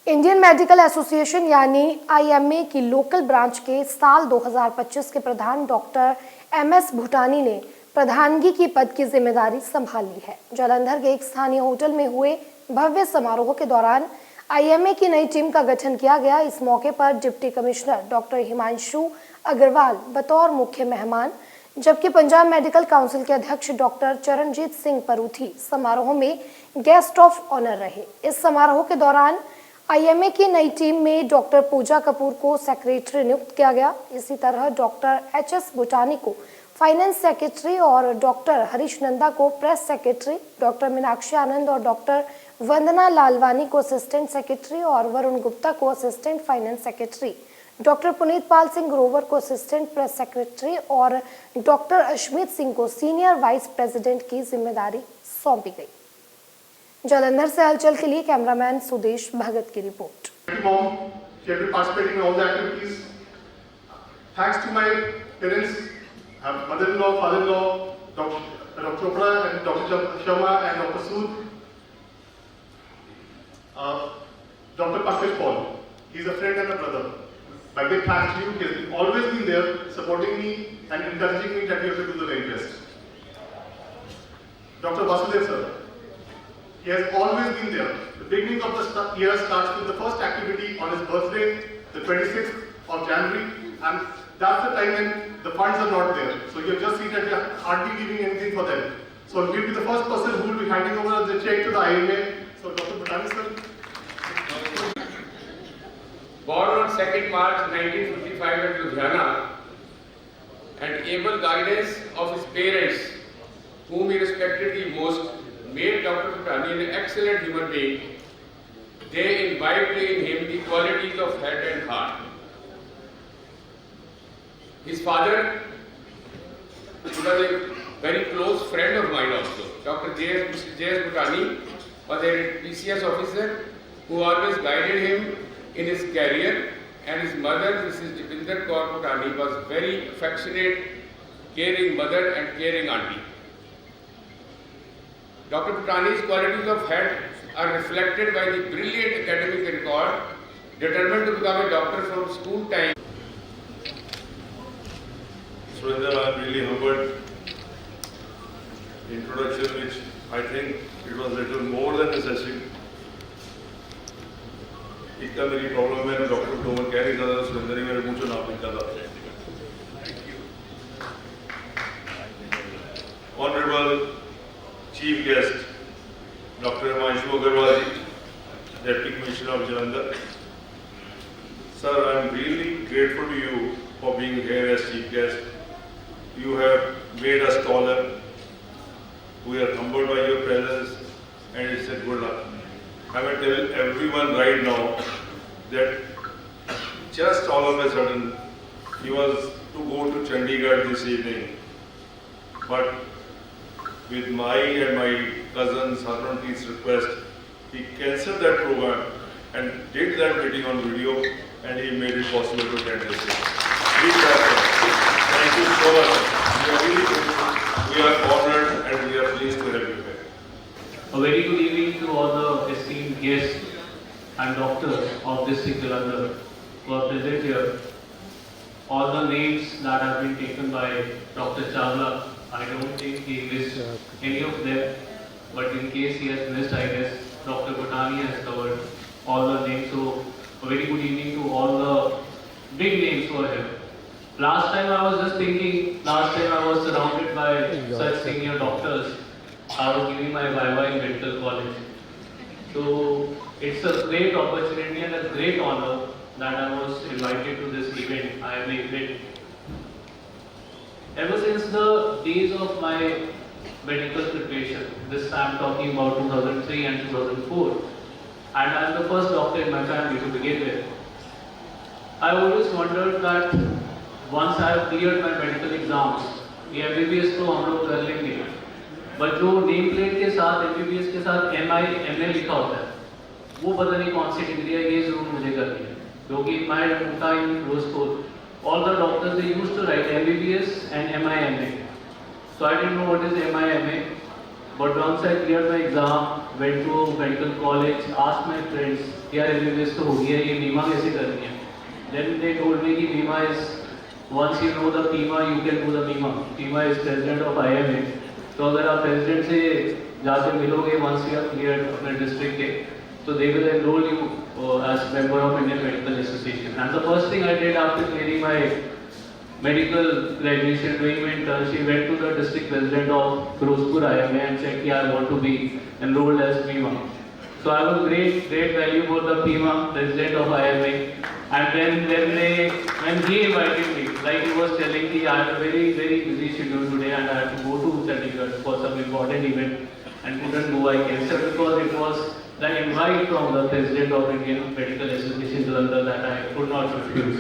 Indian medical association यानी IMA की local branch के साल 2025 के प्रधान डॉक्टर एमएस भूटानी ने प्रधानगी की पद की जिम्मेदारी संभाल ली है। जालंधर के एक स्थानीय होटल में हुए भव्य समारोह के दौरान आईएमए की नई टीम का गठन किया गया। इस मौके पर deputy commissioner doctor Himanshu Agarwal बतौर मुख्य मेहमान, जबकि पंजाब मेडिकल काउंसिल के अध्यक्ष डॉक्टर चरणजीत सिंह परूथी समारोह में गेस्ट ऑफ ऑनर रहे। इस समारोह के दौरान आईएमए की नई टीम में डॉक्टर पूजा कपूर को सेक्रेटरी नियुक्त किया गया। इसी तरह डॉक्टर एचएस भूटानी को फाइनेंस सेक्रेटरी और डॉक्टर हरीश नंदा को प्रेस सेक्रेटरी, डॉक्टर मीनाक्षी आनंद और डॉक्टर वंदना लालवानी को असिस्टेंट सेक्रेटरी और वरुण गुप्ता को assistant finance secretary, doctor Puneet Pal Singh Grover को असिस्टेंट प्रेस सेक्रेटरी और डॉक्टर अश्मित सिंह को सीनियर वाइस प्रेसिडेंट की जिम्मेदारी सौंपी गई। जालंधर से हलचल के लिए कैमरामैन सुदेश भगत की report. Thanks to my parents, mother-in-law, father-in-law, Dr. Chopra and Dr. Sharma and Dr. Sood, Dr. Pankaj Paul. He's a friend and a brother. My big thanks to you. He's always been there, supporting me and encouraging me that we have to do the very best. Dr. Vasudev sir, he has always been there. The beginning of the year starts with the first activity on his birthday, the 26th of January, and that's the time when the funds are not there. So you have just seen that we are hardly giving anything for them. So we'll be the first person who will be handing over the check to the IMA. So Dr. Bhutani sir. Born on 2nd March 1955 at Ludhiana, and able guidance of his parents, whom he respected the most, made Dr. Bhutani an excellent human being. They imbibed in him the qualities of head and heart. His father was a very close friend of mine also. Dr. J.S. Bhutani was a PCS officer who always guided him in his career, and his mother, Mrs. Jibinder Kaur Bhutani, was very affectionate, caring mother and caring auntie. Dr. Bhutani's qualities of head are reflected by the brilliant academic record, determined to become a doctor from school time. Surinder, I am really humbled. Introduction, which I think it was little more than necessary. इतना मेरी problem है, doctor को मैं कह नहीं सकता, सुरेंद्र ही मेरे मुंह से नाम निकला था। Honorable Chief Guest, Dr. Himanshu Agarwal, Deputy Commissioner of Jalandhar. Sir, I am really grateful to you for being here as Chief Guest. You have made us taller. We are humbled by your presence, and it's a good luck. I will tell everyone right now that just all of a sudden he was to go to Chandigarh this evening, but with my and my cousin Harmanpreet's request, he cancelled that program and did that meeting on video, and he made it possible to attend this meeting. Thank you so much. We are really grateful. We are honored and we are pleased to have you here. A very good evening to all the esteemed guests and doctors of District Jalandhar who are present here. All the names that have been taken by Dr. Chawla, I don't think he missed any of them, but in case he has missed, I guess Dr. Bhutani has covered all the names. So a very good evening to all the big names who are here. Last time I was just thinking, last time I was surrounded by such senior doctors. I was giving my Viva in medical college. So it's a great opportunity and a great honor that I was invited to this event. I am event. Ever since the days of my medical preparation, this I am talking about 2003 and 2004, and I am the first doctor in my family to begin with. I always wondered that once I have cleared my medical exams, ये MBBS तो हम लोग कर लेंगे, but जो name plate के साथ MBBS के साथ MI MA लिखा होता है, वो पता नहीं कौन सी डिग्री है, ये जरूर मुझे करनी है, क्योंकि in my time close school, all the doctors they used to write MBBS and MI MA, so I didn't know what is MI MA, but once I cleared my exam, went to medical college, asked my friends, यार MBBS तो हो गया है, ये बीमा कैसे करनी है? Then they told me कि बीमा is, once you know the PIMA, you can do the BIMA. PIMA is president of IMA. तो अगर आप president से जाके मिलोगे once you are cleared अपने district के, so they will enroll you as member of Indian Medical Association. And the first thing I did after clearing my medical graduation, doing my internship, went to the district president of Firozpur IMA and said, I want to be enrolled as PIMA. So I was great value for the PIMA, president of IMA. And then when he invited me, like he was telling me, I had a very busy schedule today and I had to go to Chandigarh for some important event and couldn't go, I cancelled because it was the invite from the president of Indian Medical Association Jalandhar that I could not refuse.